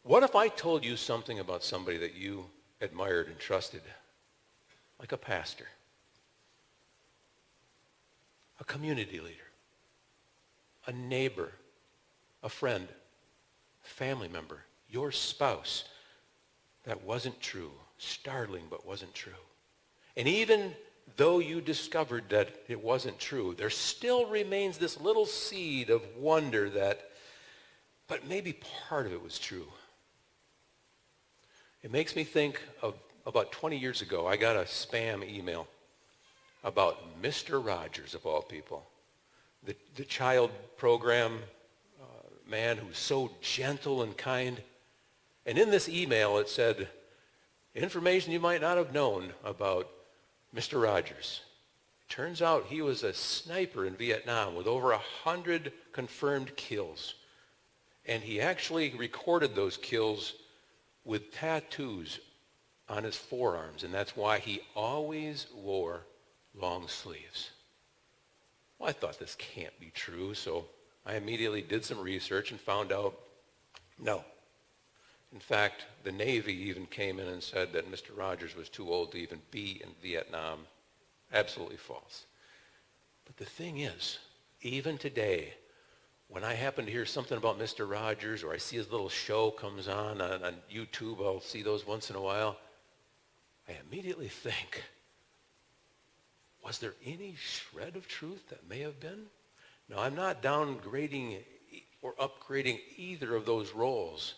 What if I told you something about somebody that you admired and trusted, like a pastor, a community leader, a neighbor, a friend, family member, your spouse, that wasn't true, startling but wasn't true? And even though you discovered that it wasn't true, there still remains this little seed of wonder that, but maybe part of it was true. It makes me think of about 20 years ago, I got a spam email about Mr. Rogers, of all people, the child program man who's so gentle and kind. And in this email it said, information you might not have known about Mr. Rogers. Turns out he was a sniper in Vietnam with over 100 confirmed kills. And he actually recorded those kills with tattoos on his forearms, and that's why he always wore long sleeves. Well, I thought this can't be true, so I immediately did some research and found out no. In fact, the Navy even came in and said that Mr. Rogers was too old to even be in Vietnam. Absolutely false. But the thing is, even today, when I happen to hear something about Mr. Rogers, or I see his little show comes on YouTube, I'll see those once in a while, I immediately think, was there any shred of truth that may have been? Now, I'm not downgrading or upgrading either of those roles,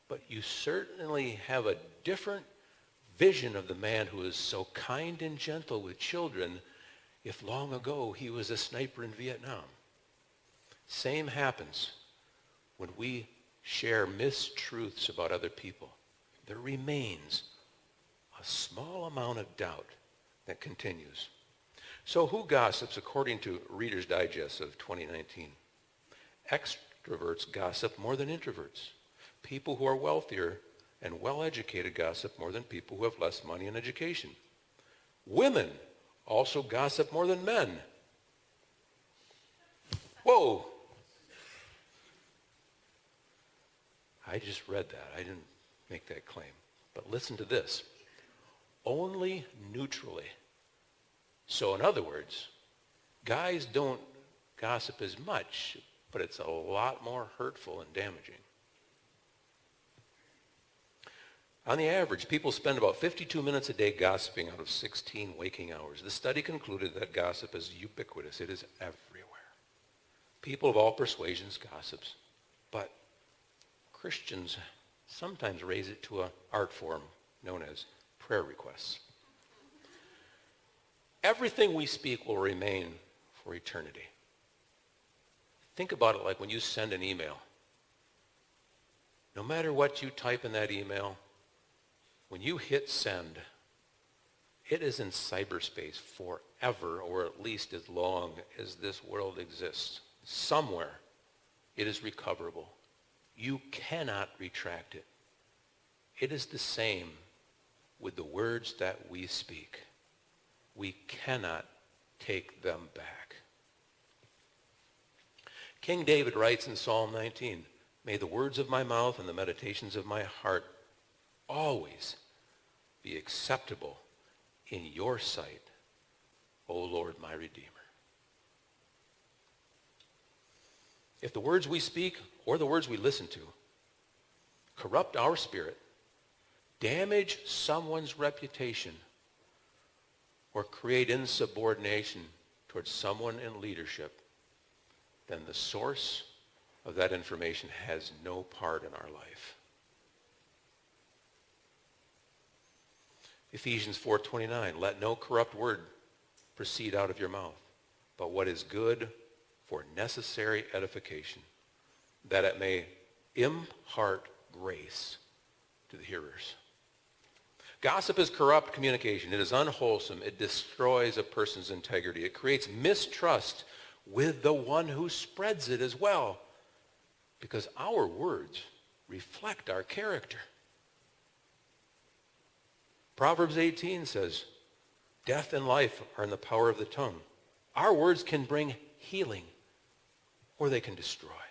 but you certainly have a different vision of the man who is so kind and gentle with children if long ago he was a sniper in Vietnam. Same happens when we share mistruths about other people. There remains a small amount of doubt that continues. So who gossips according to Reader's Digest of 2019? Extroverts gossip more than introverts. People who are wealthier and well-educated gossip more than people who have less money and education. Women also gossip more than men. Whoa! I just read that. I didn't make that claim. But listen to this. Only neutrally. So in other words, guys don't gossip as much, but it's a lot more hurtful and damaging. On the average, people spend about 52 minutes a day gossiping out of 16 waking hours. The study concluded that gossip is ubiquitous. It is everywhere. People of all persuasions gossips, but Christians sometimes raise it to an art form known as prayer requests. Everything we speak will remain for eternity. Think about it like when you send an email. No matter what you type in that email, when you hit send, it is in cyberspace forever, or at least as long as this world exists. Somewhere it is recoverable. You cannot retract it. It is the same with the words that we speak. We cannot take them back. King David writes in Psalm 19, "May the words of my mouth and the meditations of my heart always be acceptable in your sight, O Lord, my Redeemer." If the words we speak or the words we listen to corrupt our spirit, damage someone's reputation, or create insubordination towards someone in leadership, then the source of that information has no part in our life. Ephesians 4:29, "Let no corrupt word proceed out of your mouth, but what is good for necessary edification, that it may impart grace to the hearers." Gossip is corrupt communication. It is unwholesome. It destroys a person's integrity. It creates mistrust with the one who spreads it as well, because our words reflect our character. Proverbs 18 says, "Death and life are in the power of the tongue." Our words can bring healing, or they can destroy.